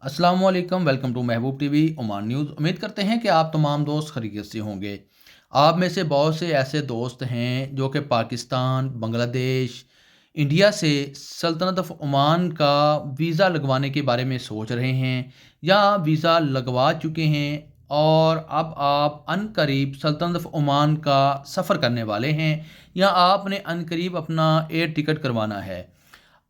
अस्सलाम वालेकुम, welcome to Mehboob TV Oman news. उम्मीद करते हैं कि आप तमाम दोस्त खैरियत से होंगे। आप में से बहुत से ऐसे दोस्त हैं जो कि पाकिस्तान, बांग्लादेश, इंडिया से सल्तनत ऑफ ओमान का वीज़ा लगवाने के बारे में सोच रहे हैं या वीज़ा लगवा चुके हैं और अब आप अनकरीब सल्तनत ऑफ ओमान का सफ़र करने वाले हैं या आपने अनकरीब अपना एयर टिकट करवाना है।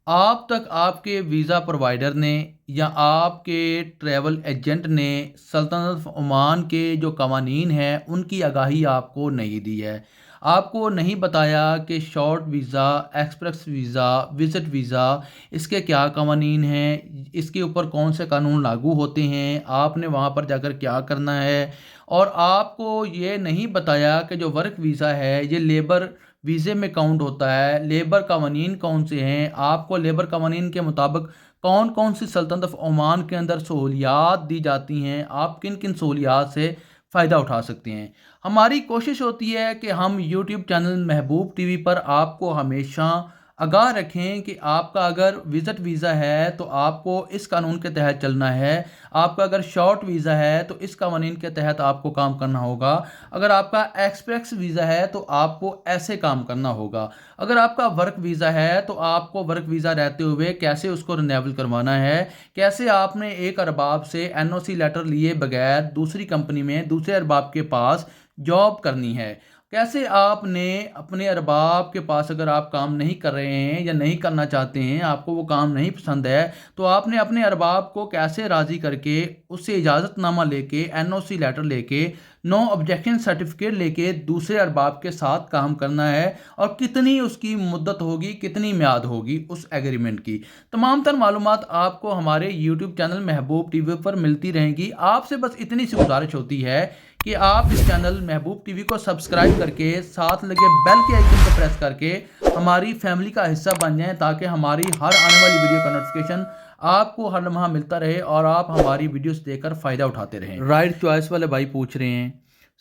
आप तक आपके वीज़ा प्रोवाइडर ने या आपके ट्रैवल एजेंट ने सल्तनत ऑफ ओमान के जो कवानीन हैं उनकी आगाही आपको नहीं दी है। आपको नहीं बताया कि short visa, express visa, visit visa इसके क्या कवानीन हैं, इसके ऊपर कौन से कानून लागू होते हैं, आपने वहाँ पर जाकर क्या करना है। और आपको ये नहीं बताया कि जो वर्क वीज़ा है ये लेबर वीज़े में काउंट होता है। लेबर कवानीन कौन से हैं, आपको लेबर कवानीन के मुताबिक कौन कौन सी सल्तनत ऑफ ओमान के अंदर सहूलियात दी जाती हैं, आप किन किन सहूलियात से फ़ायदा उठा सकते हैं। हमारी कोशिश होती है कि हम यूट्यूब चैनल महबूब टीवी पर आपको हमेशा आगाह रखें कि आपका अगर विज़िट वीज़ा है तो आपको इस कानून के तहत चलना है, आपका अगर शॉर्ट वीज़ा है तो इस कानून के तहत आपको काम करना होगा, अगर आपका एक्सप्रेस वीज़ा है तो आपको ऐसे काम करना होगा, अगर आपका वर्क वीज़ा है तो आपको वर्क वीज़ा रहते हुए कैसे उसको रिन्यूएबल करवाना है, कैसे आपने एक अरबाब से एनओसी लेटर लिए बगैर दूसरी कंपनी में दूसरे अरबाब के पास जॉब करनी है, कैसे आपने अपने अरबाब के पास अगर आप काम नहीं कर रहे हैं या नहीं करना चाहते हैं, आपको वो काम नहीं पसंद है, तो आपने अपने अरबाब को कैसे राज़ी करके उससे इजाज़तनामा लेके एनओसी लेटर लेके नो ऑब्जेक्शन सर्टिफिकेट लेके दूसरे अरबाब के साथ काम करना है और कितनी उसकी मुद्दत होगी, कितनी म्याद होगी उस एग्रीमेंट की। तमाम तर मालूमात आपको हमारे यूट्यूब चैनल महबूब टीवी पर मिलती रहेंगी। आपसे बस इतनी सी गुजारिश होती है कि आप इस चैनल महबूब टीवी को सब्सक्राइब करके साथ लगे बेल के आइकन को प्रेस करके हमारी फैमिली का हिस्सा बन जाएं, ताकि हमारी हर आने वाली वीडियो का नोटिफिकेशन आपको हर लम्हा मिलता रहे और आप हमारी वीडियोस देखकर फ़ायदा उठाते रहें। राइट चॉइस वाले भाई पूछ रहे हैं,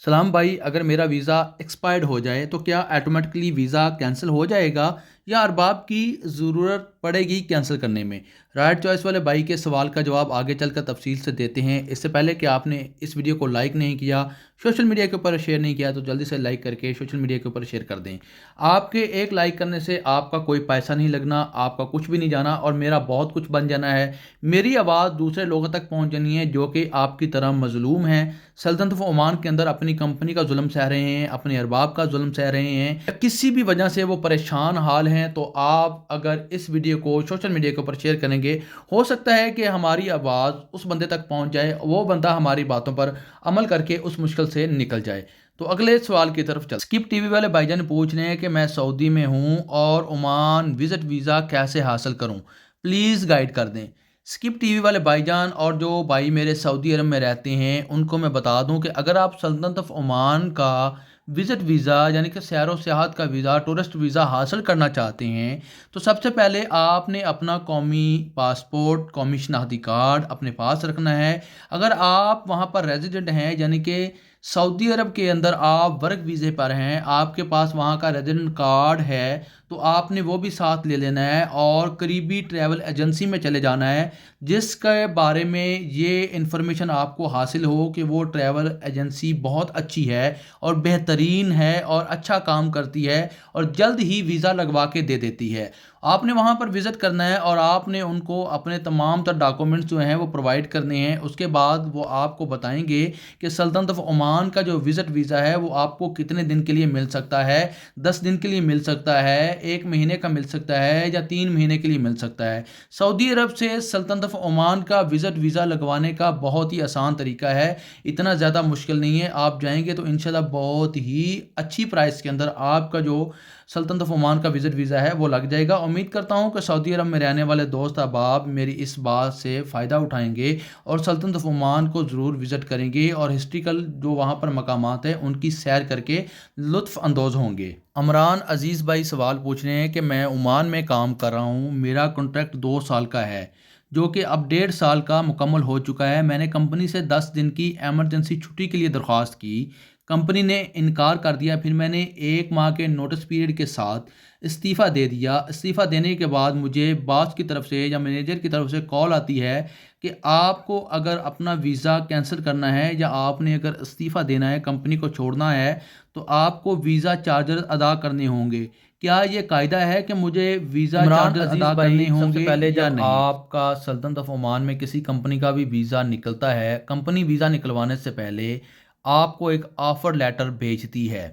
सलाम भाई, अगर मेरा वीज़ा एक्सपायर्ड हो जाए तो क्या ऑटोमेटिकली वीज़ा कैंसिल हो जाएगा या अरबाब की ज़रूरत पड़ेगी कैंसिल करने में। राइट चॉइस वाले भाई के सवाल का जवाब आगे चलकर तफसील से देते हैं। इससे पहले कि आपने इस वीडियो को लाइक नहीं किया, सोशल मीडिया के ऊपर शेयर नहीं किया, तो जल्दी से लाइक करके सोशल मीडिया के ऊपर शेयर कर दें। आपके एक लाइक करने से आपका कोई पैसा नहीं लगना, आपका कुछ भी नहीं जाना और मेरा बहुत कुछ बन जाना है। मेरी आवाज़ दूसरे लोगों तक पहुँच जानी है जो कि आपकी तरह मजलूम हैं, सल्तनत ऑफ ओमान के अंदर अपनी कंपनी का जुल्म सह रहे हैं, अपने अरबाब का जुल्म सह रहे हैं, किसी भी वजह से वो परेशान हाल हैं। तो आप अगर इस वीडियो को सोशल मीडिया के ऊपर शेयर करेंगे, हो सकता है कि हमारी आवाज़ उस बंदे तक पहुंच जाए, वो बंदा हमारी बातों पर अमल करके उस मुश्किल से निकल जाए। तो अगले सवाल की तरफ चल। स्किप टीवी वाले भाईजान पूछ रहे हैं कि मैं सऊदी में हूं और ओमान विजिट वीज़ा कैसे हासिल करूं, प्लीज़ गाइड कर दें। स्किप टीवी वाले भाईजान और जो भाई मेरे सऊदी अरब में रहते हैं उनको मैं बता दूं कि अगर आप सल्तनत ऑफ ओमान का विज़िट वीज़ा यानी कि सैर व सियाहत का वीज़ा, टूरिस्ट वीज़ा हासिल करना चाहते हैं तो सबसे पहले आपने अपना कौमी पासपोर्ट, कौमी शनाख्ती कार्ड अपने पास रखना है। अगर आप वहाँ पर रेजिडेंट हैं यानी कि सऊदी अरब के अंदर आप वर्क वीज़े पर हैं, आपके पास वहाँ का रेजिडेंट कार्ड है, तो आपने वो भी साथ ले लेना है और करीबी ट्रैवल एजेंसी में चले जाना है जिसके बारे में ये इन्फॉर्मेशन आपको हासिल हो कि वो ट्रैवल एजेंसी बहुत अच्छी है और बेहतरीन है और अच्छा काम करती है और जल्द ही वीज़ा लगवा के दे देती है। आपने वहाँ पर विज़िट करना है और आपने उनको अपने तमाम तर डॉक्यूमेंट्स जो हैं वो प्रोवाइड करने हैं। उसके बाद वो आपको बताएंगे कि सल्तनत ऑफ ओमान का जो विज़िट वीज़ा है वो आपको कितने दिन के लिए मिल सकता है, 10 दिन के लिए मिल सकता है, 1 महीने का मिल सकता है या 3 महीने के लिए मिल सकता है। सऊदी अरब से सल्तनत ऑफ ओमान का विज़िट वीज़ा लगवाने का बहुत ही आसान तरीका है, इतना ज़्यादा मुश्किल नहीं है। आप जाएंगे तो इंशाल्लाह बहुत ही अच्छी प्राइस के अंदर आपका जो सल्तनत ऑफ ओमान का विज़िट वीज़ा है वो लग जाएगा। उम्मीद करता हूँ कि सऊदी अरब में रहने वाले दोस्त अहबाब मेरी इस बात से फ़ायदा उठाएंगे और सल्तनत ऑफ ओमान को ज़रूर विज़िट करेंगे और हिस्ट्रिकल जो वहाँ पर मकामात हैं उनकी सैर करके लुत्फ़ अंदोज़ होंगे। अमरान अजीज़ भाई सवाल पूछ रहे हैं कि मैं ओमान में काम कर रहा हूँ, मेरा कॉन्ट्रैक्ट 2 साल का है जो कि अब 1.5 साल का मुकम्मल हो चुका है। मैंने कंपनी से 10 दिन की एमरजेंसी छुट्टी के लिए दरख्वास्त की, کمپنی نے انکار کر دیا، پھر میں نے 1 ماہ کے نوٹس پیریڈ کے ساتھ استعفیٰ دے دیا۔ استعفیٰ دینے کے بعد مجھے باس کی طرف سے یا مینیجر کی طرف سے کال آتی ہے کہ آپ کو اگر اپنا ویزا کینسل کرنا ہے یا آپ نے اگر استعفیٰ دینا ہے، کمپنی کو چھوڑنا ہے، تو آپ کو ویزا چارجز ادا کرنے ہوں گے۔ کیا یہ قاعدہ ہے کہ مجھے ویزا چارجز ادا کرنے ہوں گے پہلے یا جب نہیں؟ آپ کا سلطنت آف عمان میں کسی کمپنی کا بھی ویزا نکلتا ہے، کمپنی ویزا نکلوانے سے پہلے آپ کو ایک آفر لیٹر بھیجتی ہے،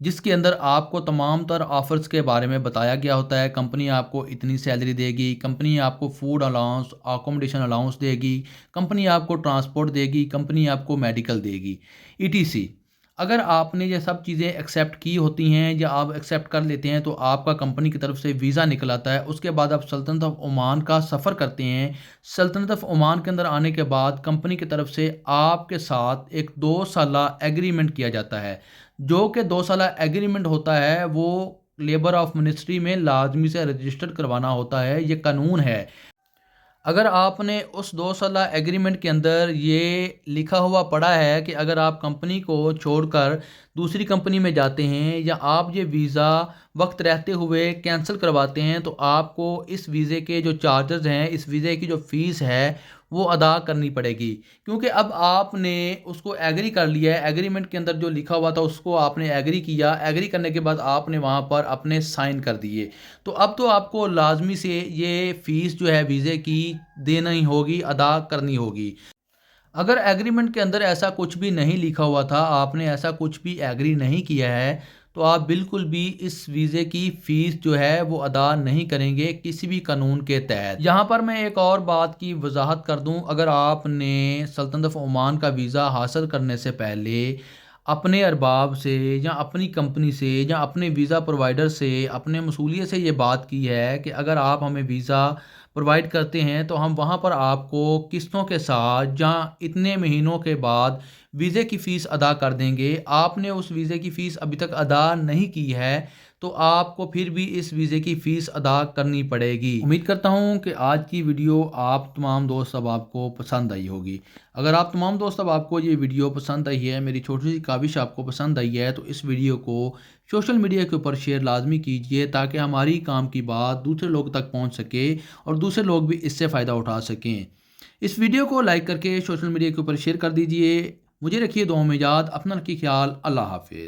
جس کے اندر آپ کو تمام تر آفرز کے بارے میں بتایا گیا ہوتا ہے۔ کمپنی آپ کو اتنی سیلری دے گی، کمپنی آپ کو فوڈ الاؤنس، اکوموڈیشن الاؤنس دے گی، کمپنی آپ کو ٹرانسپورٹ دے گی، کمپنی آپ کو میڈیکل دے گی، ETC۔ اگر آپ نے یہ سب چیزیں ایکسیپٹ کی ہوتی ہیں یا آپ ایکسیپٹ کر لیتے ہیں تو آپ کا کمپنی کی طرف سے ویزا نکل آتا ہے۔ اس کے بعد آپ سلطنت آف عمان کا سفر کرتے ہیں۔ سلطنت آف عمان کے اندر آنے کے بعد کمپنی کی طرف سے آپ کے ساتھ ایک 2 سالہ ایگریمنٹ کیا جاتا ہے، جو کہ 2 سالہ ایگریمنٹ ہوتا ہے وہ لیبر آف منسٹری میں لازمی سے رجسٹر کروانا ہوتا ہے، یہ قانون ہے۔ اگر آپ نے اس 2 سالہ ایگریمنٹ کے اندر یہ لکھا ہوا پڑھا ہے کہ اگر آپ کمپنی کو چھوڑ کر دوسری کمپنی میں جاتے ہیں یا آپ یہ ویزا وقت رہتے ہوئے کینسل کرواتے ہیں تو آپ کو اس ویزے کے جو چارجز ہیں، اس ویزے کی جو فیس ہے وہ ادا کرنی پڑے گی، کیونکہ اب آپ نے اس کو ایگری کر لیا ہے۔ ایگریمنٹ کے اندر جو لکھا ہوا تھا اس کو آپ نے ایگری کیا، ایگری کرنے کے بعد آپ نے وہاں پر اپنے سائن کر دیے، تو اب تو آپ کو لازمی سے یہ فیس جو ہے ویزے کی دینا ہی ہوگی، ادا کرنی ہوگی۔ اگر ایگریمنٹ کے اندر ایسا کچھ بھی نہیں لکھا ہوا تھا، آپ نے ایسا کچھ بھی ایگری نہیں کیا ہے، تو آپ بالکل بھی اس ویزے کی فیس جو ہے وہ ادا نہیں کریں گے کسی بھی قانون کے تحت۔ یہاں پر میں ایک اور بات کی وضاحت کر دوں، اگر آپ نے سلطنت آف عمان کا ویزا حاصل کرنے سے پہلے اپنے ارباب سے یا اپنی کمپنی سے یا اپنے ویزا پرووائڈر سے، اپنے مسؤلیت سے یہ بات کی ہے کہ اگر آپ ہمیں ویزا پرووائڈ کرتے ہیں تو ہم وہاں پر آپ کو قسطوں کے ساتھ یا اتنے مہینوں کے بعد ویزے کی فیس ادا کر دیں گے، آپ نے اس ویزے کی فیس ابھی تک ادا نہیں کی ہے تو آپ کو پھر بھی اس ویزے کی فیس ادا کرنی پڑے گی۔ امید کرتا ہوں کہ آج کی ویڈیو آپ تمام دوست احباب کو پسند آئی ہوگی۔ اگر آپ تمام دوست احباب کو یہ ویڈیو پسند آئی ہے، میری چھوٹی سی کاوش آپ کو پسند آئی ہے، تو اس ویڈیو کو سوشل میڈیا کے اوپر شیئر لازمی کیجئے تاکہ ہماری کام کی بات دوسرے لوگ تک پہنچ سکے اور دوسرے لوگ بھی اس سے فائدہ اٹھا سکیں۔ اس ویڈیو کو لائک کر کے سوشل میڈیا کے اوپر شیئر کر دیجئے۔ مجھے رکھیے دعاؤں میں یاد، اپنا رکھیے خیال، اللہ حافظ۔